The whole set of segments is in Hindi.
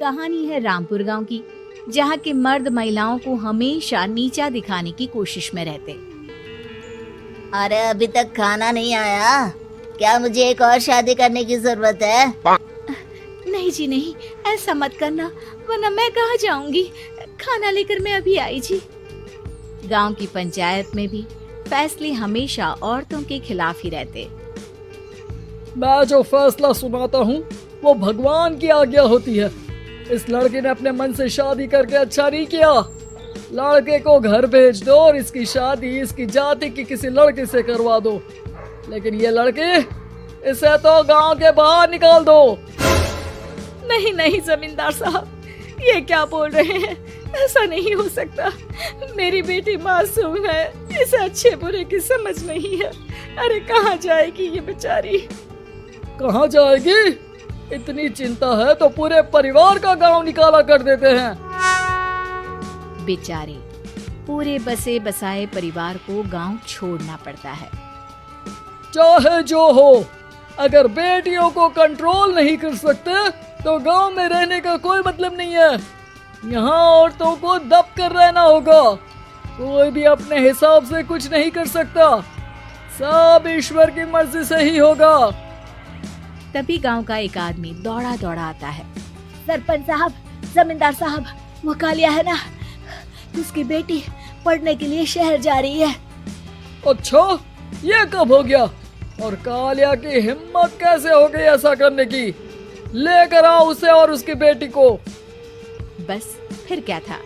कहानी है रामपुर गांव की, जहां के मर्द महिलाओं को हमेशा नीचा दिखाने की कोशिश में रहते। अरे अभी तक खाना नहीं आया, क्या मुझे एक और शादी करने की जरूरत है? नहीं जी नहीं, ऐसा मत करना, वरना मैं कहाँ जाऊंगी। खाना लेकर मैं अभी आई जी। गांव की पंचायत में भी फैसले हमेशा औरतों के खिलाफ ही रहते। मैं जो फैसला सुनाता हूँ वो भगवान की आज्ञा होती है। इस लड़के ने अपने मन से शादी करके अच्छा नहीं किया। लड़के को घर भेज दो और इसकी शादी इसकी जाति की किसी लड़के से करवा दो, लेकिन ये लड़की, इसे तो गांव के बाहर निकाल दो। नहीं नहीं जमींदार साहब, ये क्या बोल रहे हैं? ऐसा नहीं हो सकता। मेरी बेटी मासूम है, इसे अच्छे बुरे की समझ नहीं है। अरे कहाँ जाएगी ये बेचारी? कहाँ जाएगी? इतनी चिंता है तो पूरे परिवार का गांव निकाला कर देते हैं। बेचारे पूरे बसे बसाए परिवार को गांव छोड़ना पड़ता है। चाहे जो हो, अगर बेटियों को कंट्रोल नहीं कर सकते तो गांव में रहने का कोई मतलब नहीं है। यहाँ औरतों को दब कर रहना होगा। कोई भी अपने हिसाब से कुछ नहीं कर सकता, सब ईश्वर की मर्जी से ही होगा। तभी गांव का एक आदमी दौड़ा दौड़ा आता है। सरपंच साहब, जमींदार साहब, वो कालिया है ना, उसकी बेटी पढ़ने के लिए शहर जा रही है। अच्छा, ये कब हो गया? और कालिया की हिम्मत कैसे हो गई ऐसा करने की? लेकर आओ उसे और उसकी बेटी को। बस फिर क्या था,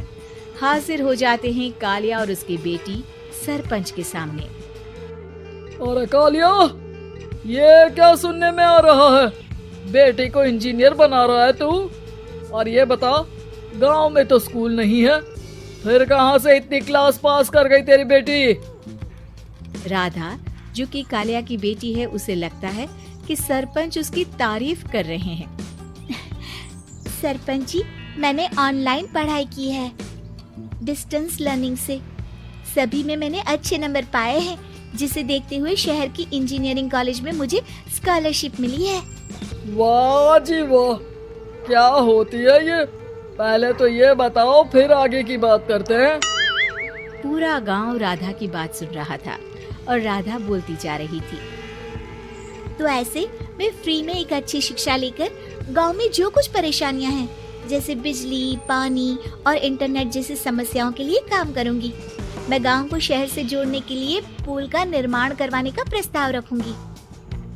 हाजिर हो जाते हैं कालिया और उसकी बेटी सरपंच के सामने। अरे कालिया, ये क्या सुनने में आ रहा है? बेटी को इंजीनियर बना रहा है तू? और ये बता, गांव में तो स्कूल नहीं है, फिर कहां से इतनी क्लास पास कर गई तेरी बेटी? राधा, जो कि कालिया की बेटी है, उसे लगता है कि सरपंच उसकी तारीफ कर रहे हैं। सरपंच जी, मैंने ऑनलाइन पढ़ाई की है, डिस्टेंस लर्निंग से। सभी में मैंने अच्छे नंबर पाए हैं, जिसे देखते हुए शहर की इंजीनियरिंग कॉलेज में मुझे स्कॉलरशिप मिली है। वाह जी वाह, क्या होती है ये? पहले तो ये बताओ, फिर आगे की बात करते हैं। पूरा गांव राधा की बात सुन रहा था और राधा बोलती जा रही थी। तो ऐसे मैं फ्री में एक अच्छी शिक्षा लेकर गांव में जो कुछ परेशानियां हैं, जैसे बिजली, पानी और इंटरनेट जैसी समस्याओं के लिए काम करूंगी। मैं गांव को शहर से जोड़ने के लिए पुल का निर्माण करवाने का प्रस्ताव रखूंगी।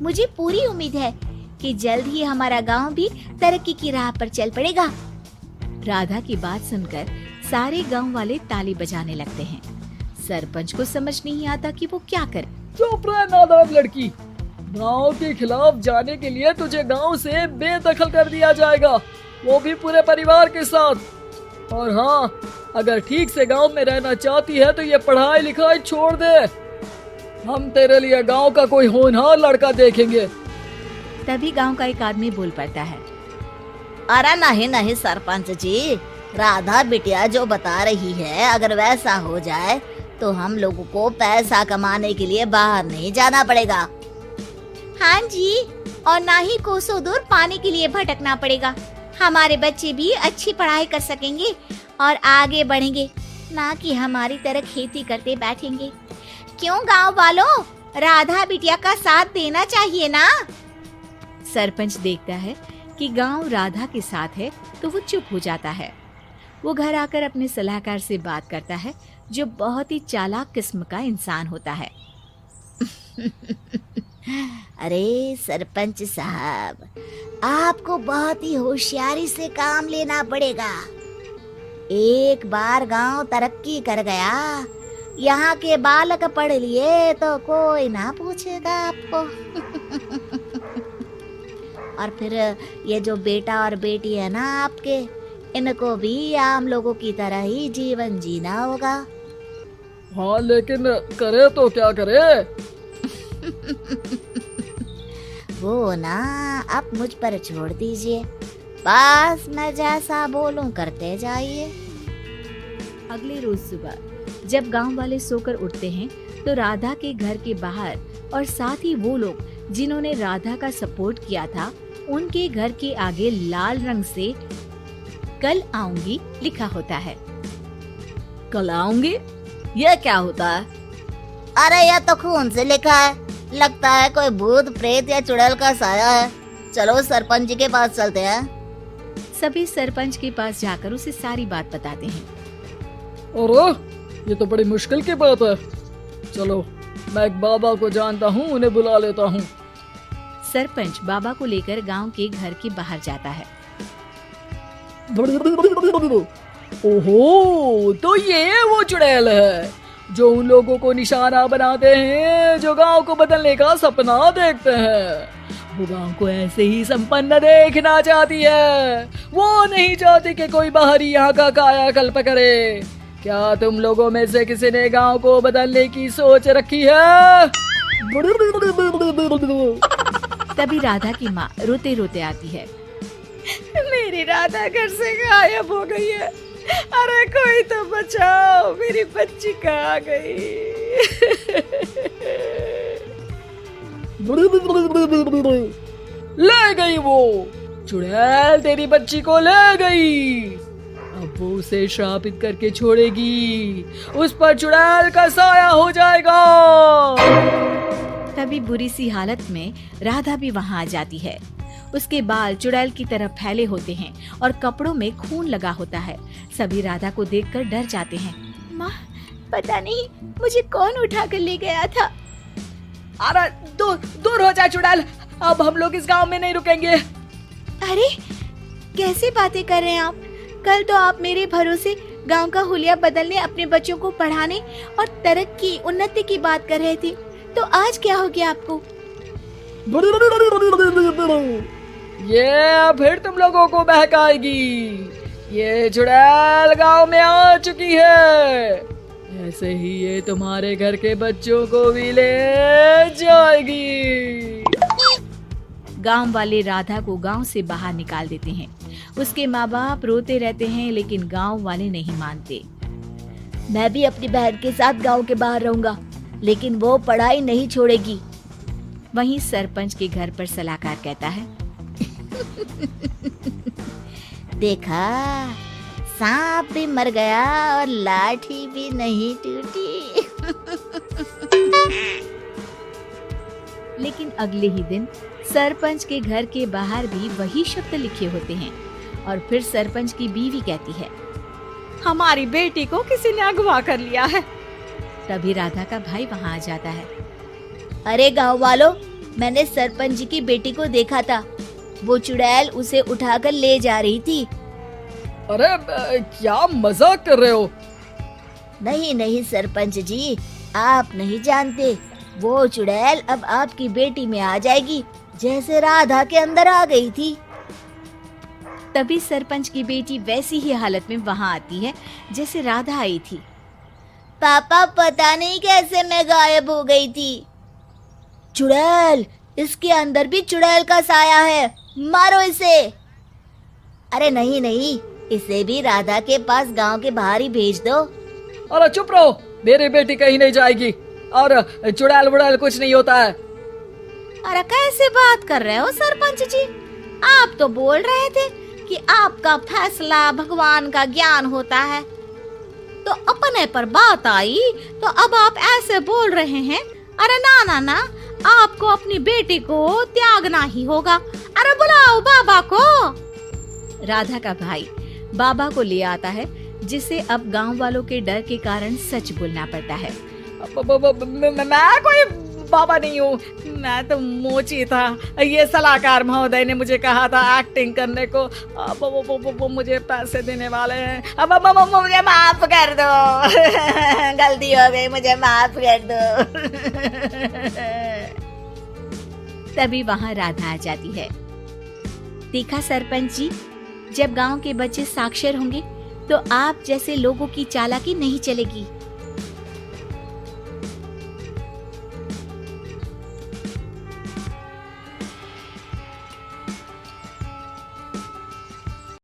मुझे पूरी उम्मीद है कि जल्द ही हमारा गांव भी तरक्की की राह पर चल पड़ेगा। राधा की बात सुनकर सारे गांव वाले ताली बजाने लगते हैं। सरपंच को समझ नहीं आता कि वो क्या करे। चुप रह नादान लड़की, गांव के खिलाफ जाने के लिए तुझे गांव से बेदखल कर दिया जाएगा, वो भी पूरे परिवार के साथ। और हाँ, अगर ठीक से गांव में रहना चाहती है तो ये पढ़ाई लिखाई छोड़ दे। हम तेरे लिए गांव का कोई होनहार लड़का देखेंगे। तभी गांव का एक आदमी बोल पड़ता है। अरे नहीं नहीं सरपंच जी, राधा बिटिया जो बता रही है, अगर वैसा हो जाए तो हम लोगों को पैसा कमाने के लिए बाहर नहीं जाना पड़ेगा। हाँ जी, और ना ही कोसों दूर पानी के लिए भटकना पड़ेगा। हमारे बच्चे भी अच्छी पढ़ाई कर सकेंगे और आगे बढ़ेंगे, ना कि हमारी तरह खेती करते बैठेंगे। क्यों गांव वालों, राधा बिटिया का साथ देना चाहिए ना। सरपंच देखता है कि गांव राधा के साथ है तो वो चुप हो जाता है। वो घर आकर अपने सलाहकार से बात करता है, जो बहुत ही चालाक किस्म का इंसान होता है। अरे सरपंच साहब, आपको बहुत ही होशियारी से काम लेना पड़ेगा। एक बार गांव तरक्की कर गया, यहाँ के बालक पढ़ लिए तो कोई ना पूछेगा आपको। और फिर ये जो बेटा और बेटी है ना आपके, इनको भी आम लोगों की तरह ही जीवन जीना होगा। हाँ, लेकिन करे तो क्या करे? वो ना आप मुझ पर छोड़ दीजिए, बस मैं जैसा बोलूं करते जाइए। अगले रोज सुबह जब गांव वाले सोकर उठते हैं तो राधा के घर के बाहर और साथ ही वो लोग जिन्होंने राधा का सपोर्ट किया था, उनके घर के आगे लाल रंग से कल आऊंगी लिखा होता है। कल आऊंगी, ये क्या होता है? अरे यह तो खून से लिखा है, लगता है कोई भूत प्रेत या चुड़ैल का साया है। चलो सरपंच जी के पास चलते हैं। सभी सरपंच के पास जाकर उसे सारी बात बताते हैं। अरे ये तो बड़ी मुश्किल की बात है। चलो मैं एक बाबा को जानता हूँ, उन्हें बुला लेता हूँ। सरपंच बाबा को लेकर गांव के घर के बाहर जाता है। ओहो, तो ये वो चुड़ैल है जो उन लोगों को निशाना बनाते हैं जो गांव को बदलने का सपना देखते हैं। वो गांव को ऐसे ही संपन्न देखना चाहती है, वो नहीं चाहती कि कोई बाहरी यहाँ का कायाकल्प करे। क्या तुम लोगों में से किसी ने गांव को बदलने की सोच रखी है? तभी राधा की माँ रोते रोते आती है। मेरी राधा घर से गायब हो गई है। अरे कोई तो बचाओ, मेरी बच्ची कहाँ गई? ले गई वो चुड़ैल, तेरी बच्ची को ले गई। अब वो उसे श्रापित करके छोड़ेगी, उस पर चुड़ैल का साया हो जाएगा। तभी बुरी सी हालत में राधा भी वहाँ आ जाती है। उसके बाल चुड़ैल की तरह फैले होते हैं और कपड़ों में खून लगा होता है। सभी राधा को देखकर डर जाते हैं। माँ, पता नहीं मुझे कौन उठा कर ले गया था। अरे दूर हो जा चुड़ैल, अब हम लोग इस गांव में नहीं रुकेंगे। अरे कैसे बातें कर रहे हैं आप? कल तो आप मेरे भरोसे गांव का हुलिया बदलने, अपने बच्चों को पढ़ाने और तरक्की उन्नति की बात कर रहे थे, तो आज क्या हो गया आपको? ये फिर तुम लोगों को बहकाएगी। ये चुड़ैल गांव में आ चुकी है, ऐसे ही ये तुम्हारे घर के बच्चों को भी ले जाएगी। गांव वाले राधा को गांव से बाहर निकाल देते हैं। उसके माँ बाप रोते रहते हैं, लेकिन गांव वाले नहीं मानते। मैं भी अपनी बहन के साथ गांव के बाहर रहूंगा, लेकिन वो पढ़ाई नहीं छोड़ेगी। वहीं सरपंच के घर पर सलाहकार कहता है। देखा, सांप भी मर गया और लाठी भी नहीं टूटी। लेकिन अगले ही दिन सरपंच के घर के बाहर भी वही शब्द लिखे होते हैं और फिर सरपंच की बीवी कहती है, हमारी बेटी को किसी ने अगवा कर लिया है। तभी राधा का भाई वहाँ आ जाता है। अरे गांव वालों, मैंने सरपंच जी की बेटी को देखा था। वो चुड़ैल उसे उठाकर ले जा रही थी। अरे क्या मजाक कर रहे हो? नहीं नहीं सरपंच जी, आप नहीं जानते। वो चुड़ैल अब आपकी बेटी में आ जाएगी, जैसे राधा के अंदर आ गई थी। तभी सरपंच की बेटी वैसी ही हालत में वहाँ आती है जैसे राधा आई थी। पापा, पता नहीं कैसे मैं गायब हो गई थी। चुड़ैल, इसके अंदर भी चुड़ैल का साया है, मारो इसे। अरे नहीं नहीं, इसे भी राधा के पास गांव के बाहर ही भेज दो। अरे चुप रहो, मेरी बेटी कहीं नहीं जाएगी और चुड़ैल वुड़ैल कुछ नहीं होता है। अरे कैसे बात कर रहे हो सरपंच जी? आप तो बोल रहे थे कि आपका फैसला भगवान का ज्ञान होता है, तो अपने पर बात आई तो अब आप ऐसे बोल रहे हैं। अरे ना ना ना, आपको अपनी बेटी को त्यागना ही होगा। अरे बुलाओ बाबा को। राधा का भाई बाबा को ले आता है, जिसे अब गांव वालों के डर के कारण सच बोलना पड़ता है। मैं कोई बाबा नहीं हूँ, मैं तो मोची था। ये सलाहकार महोदय ने मुझे कहा था एक्टिंग करने को। वो मुझे पैसे देने वाले हैं। अब मुझे माफ कर दो। गलती हो गई, मुझे माफ कर दो। तभी वहाँ राधा आ जाती है। देखा सरपंच जी, जब गांव के बच्चे साक्षर होंगे तो आप जैसे लोगों की चालाकी नहीं चलेगी।